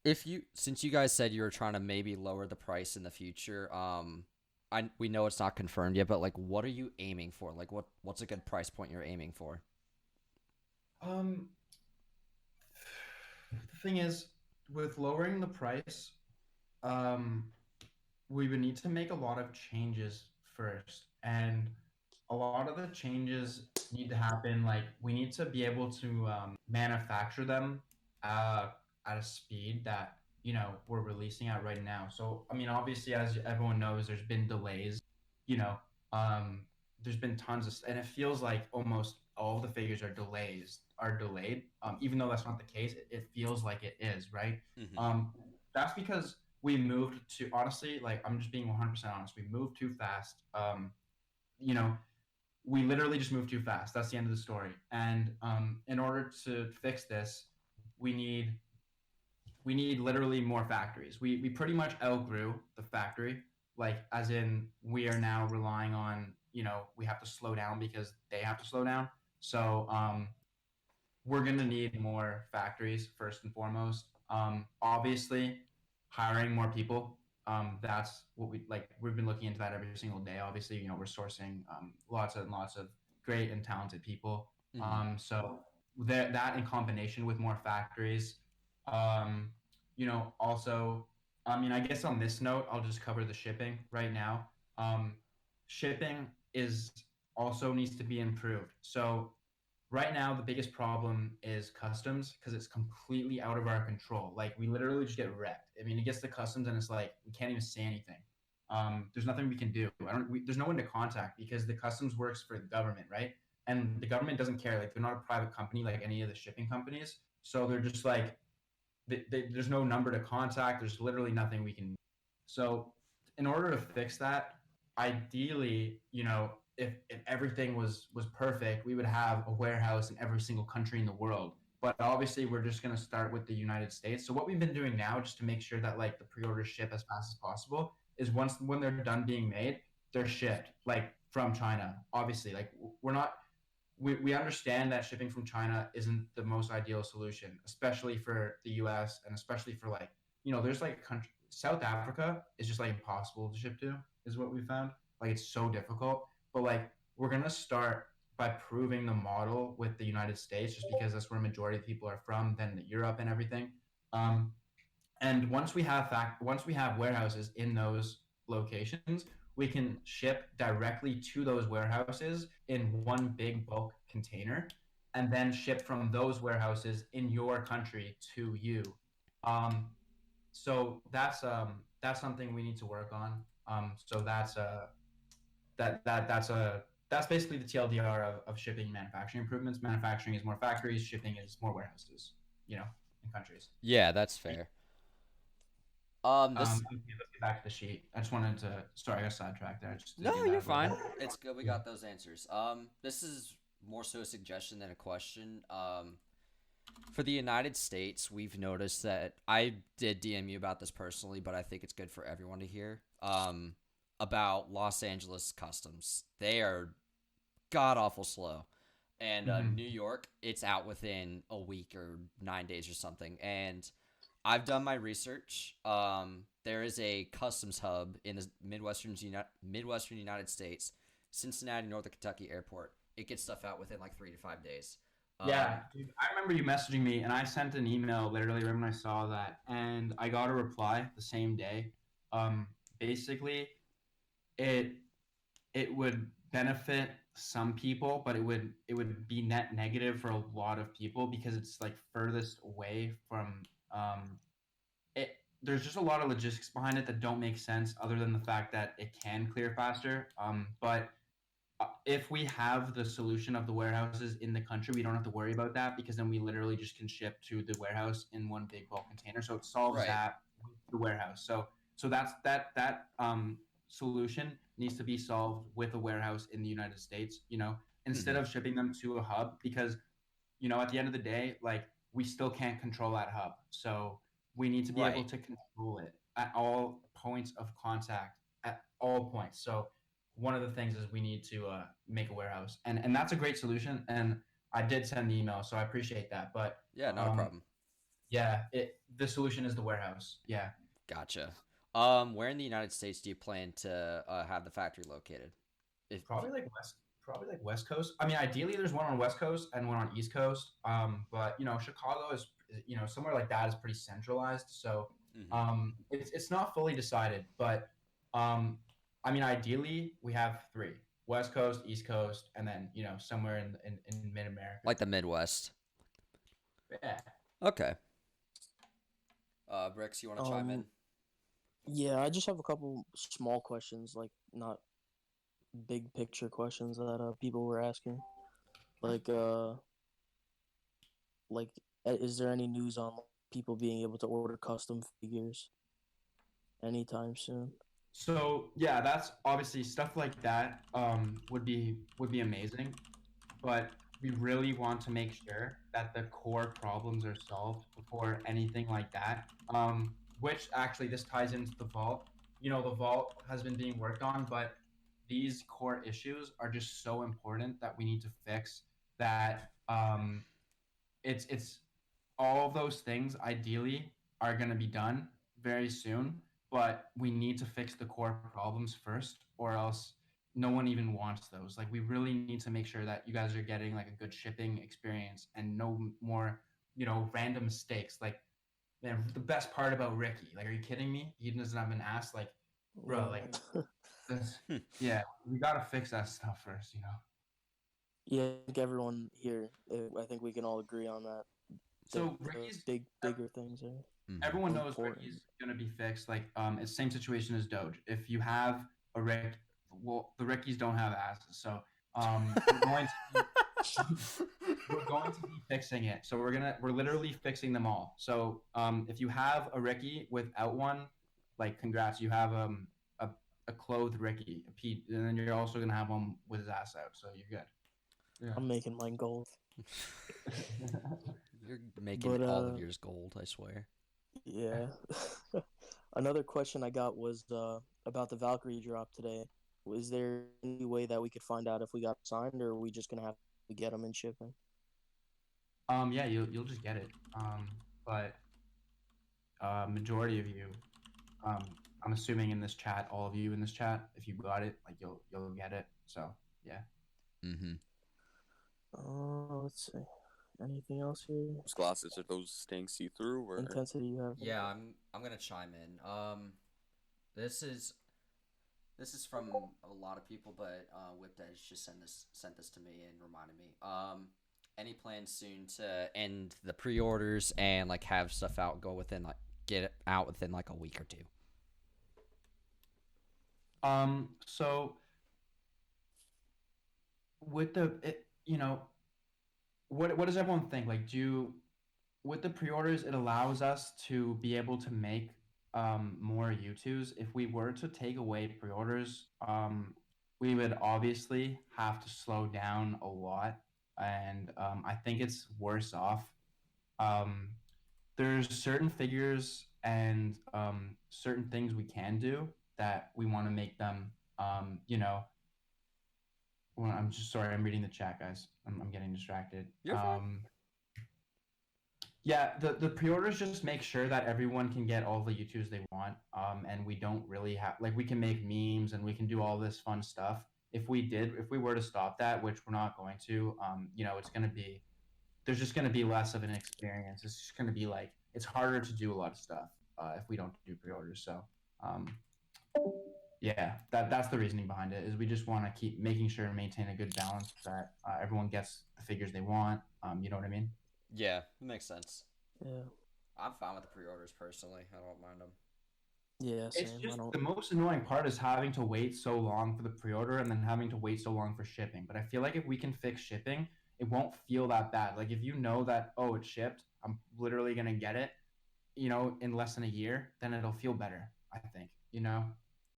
Since you guys said you were trying to maybe lower the price in the future, we know it's not confirmed yet, but like, what are you aiming for? Like, what's a good price point you're aiming for? Um, the thing is, with lowering the price, um, we would need to make a lot of changes first. And a lot of the changes need to happen. Like, we need to be able to manufacture them uh, at a speed that, we're releasing at right now. So, I mean, obviously, as everyone knows, there's been delays, you know, um, there's been tons of, and it feels like almost all the figures are delayed. Even though that's not the case, it feels like it is, right? Mm-hmm. Um, that's because we moved to honestly, like I'm just being 100% honest. We moved too fast. You know, we literally just moved too fast. That's the end of the story. And in order to fix this, we need we need literally more factories. We pretty much outgrew the factory. Like as in we are now relying on we have to slow down because they have to slow down. So we're going to need more factories first and foremost. Obviously, hiring more people. That's what we like. We've been looking into that every single day. Obviously, we're sourcing lots and lots of great and talented people. Mm-hmm. So that in combination with more factories. Um, also, I mean, I guess on this note, I'll just cover the shipping right now. Um, Shipping is also needs to be improved. So right now the biggest problem is customs because it's completely out of our control. Like we literally just get wrecked. I mean, it gets to customs and it's like we can't even say anything. There's nothing we can do. There's no one to contact because the customs works for the government, right? And the government doesn't care. Like they're not a private company like any of the shipping companies. So they're just like there's no number to contact. There's literally nothing we can. So, in order to fix that, ideally, if everything was perfect, we would have a warehouse in every single country in the world. But obviously, we're just going to start with the United States. So what we've been doing now, just to make sure that like the pre-orders ship as fast as possible, is once when they're done being made, they're shipped like from China. Obviously, like we're not we understand that shipping from China isn't the most ideal solution, especially for the US and especially for like, there's like country South Africa is just like impossible to ship to, is what we found. Like it's so difficult. But like we're gonna start by proving the model with the United States, just because that's where a majority of people are from, then Europe and everything. Um, and once we have warehouses in those locations, we can ship directly to those warehouses in one big bulk container, and then ship from those warehouses in your country to you. Um, so that's something we need to work on. So that's basically the TLDR of shipping and manufacturing improvements. Manufacturing is more factories, shipping is more warehouses, in countries. Yeah, that's fair. This Let's get back to the sheet. I just wanted to. Sorry, I got sidetracked there. I just to No, do you're that real fine. quick. It's good we Yeah. got those answers. This is more so a suggestion than a question. For the United States, we've noticed that I did DM you about this personally, but I think it's good for everyone to hear. About Los Angeles customs. They are god awful slow. And New Mm-hmm. York, it's out within a week or 9 days or something. And I've done my research. There is a customs hub in the Midwestern United States, Cincinnati, Northern Kentucky Airport. It gets stuff out within like 3 to 5 days. Yeah, Um, dude, I remember you messaging me, and I sent an email literally right when I saw that, and I got a reply the same day. Um, Basically, it it would benefit some people, but it would be net negative for a lot of people because it's like furthest away from it. There's just a lot of logistics behind it that don't make sense, other than the fact that it can clear faster. But if we have the solution of the warehouses in the country, we don't have to worry about that because then we literally just can ship to the warehouse in one big bulk container. So it solves right. that with the warehouse. So that solution needs to be solved with a warehouse in the United States. Instead Mm-hmm. of shipping them to a hub, because at the end of the day, like we still can't control that hub. So we need to be able Right. to control it at all points of contact, at all points. So one of the things is we need to make a warehouse, and that's a great solution. And I did send the email, so I appreciate that. But Yeah, not a um, problem. Yeah, the solution is the warehouse. Yeah. Gotcha. Where in the United States do you plan to have the factory located? If Probably like West Coast. I mean, ideally there's one on West Coast and one on East Coast. But you know, Chicago is, you know, somewhere like that is pretty centralized. So Mhm. it's not fully decided, but um I mean, ideally we have three: West Coast, East Coast, and then, you know, somewhere in mid America. Like the Midwest. Yeah. Okay. Bricks, you want to chime in? Um, yeah, I just have a couple small questions, like not big picture questions that people were asking. Like, like, is there any news on people being able to order custom figures anytime soon? So yeah, that's obviously stuff like that would be amazing, but we really want to make sure that the core problems are solved before anything like that. Which actually this ties into the vault. You know, the vault has been being worked on, but these core issues are just so important that we need to fix that. It's all of those things ideally are going to be done very soon, but we need to fix the core problems first, or else no one even wants those. Like, we really need to make sure that you guys are getting like a good shipping experience and no more, you know, random mistakes. Like, man, the best part about Ricky, like, are you kidding me? He doesn't have an ass. Like, bro, like, Yeah, this, Hmm. yeah, we got to fix that stuff first, you know? yeah. I think everyone here, I think we can all agree on that. So The Ricky's bigger things are Mhm. everyone knows important. Ricky's gonna be fixed. Like, it's the same situation as Doge. If you have a Rick, well, the Rickies don't have asses, so we're going to be we're going to be fixing it. So we're literally fixing them all. So if you have a Ricky without one, like, congrats, you have a a clothed Ricky, a Pete, and then you're also gonna have one with his ass out. So you're good. I'm making mine gold. You're making But all of yours gold, I swear. yeah. Another question I got was about the Valkyrie drop today. Was there any way that we could find out if we got signed, or are we just gonna have to get them in shipping? Yeah, you'll just get it. But majority of you, um, I'm assuming in this chat, all of you in this chat, if you got it, like, you'll get it. So yeah. Mm-hmm. Let's see. Anything else here? Those glasses, are those staying see-through or? Intensity you have? Yeah, I'm gonna chime in. This is this is from a lot of people, but Whipped Edge just sent this to me and reminded me. Any plans soon to end the pre-orders and like have stuff out go within like get it out within like a week or two? So with you know, what does everyone think? Like, with the pre-orders, it allows us to be able to make more Youtooz. If we were to take away pre-orders, we would obviously have to slow down a lot, and I think it's worse off. Um, there's certain figures and certain things we can do that we want to make them, you know. Well, I'm just sorry, I'm reading the chat, guys. I'm getting distracted. You're fine. Yeah, the pre-orders just make sure that everyone can get all the Youtooz they want, and we don't really have, like, we can make memes and we can do all this fun stuff. If we were to stop that, which we're not going to, you know, there's just gonna be less of an experience. It's just gonna be like, it's harder to do a lot of stuff if we don't do pre-orders. So, um, yeah, that's the reasoning behind it. Is we just want to keep making sure and maintain a good balance that everyone gets the figures they want. You know what I mean? Yeah, it makes sense. Yeah. I'm fine with the pre-orders personally. I don't mind them. Yeah, It's same. I just don't. the most annoying part is having to wait so long for the pre-order and then having to wait so long for shipping. But I feel like if we can fix shipping, it won't feel that bad. Like, if you know that, oh, it's shipped, I'm literally gonna get it, you know, in less than a year, then it'll feel better. I think, you know.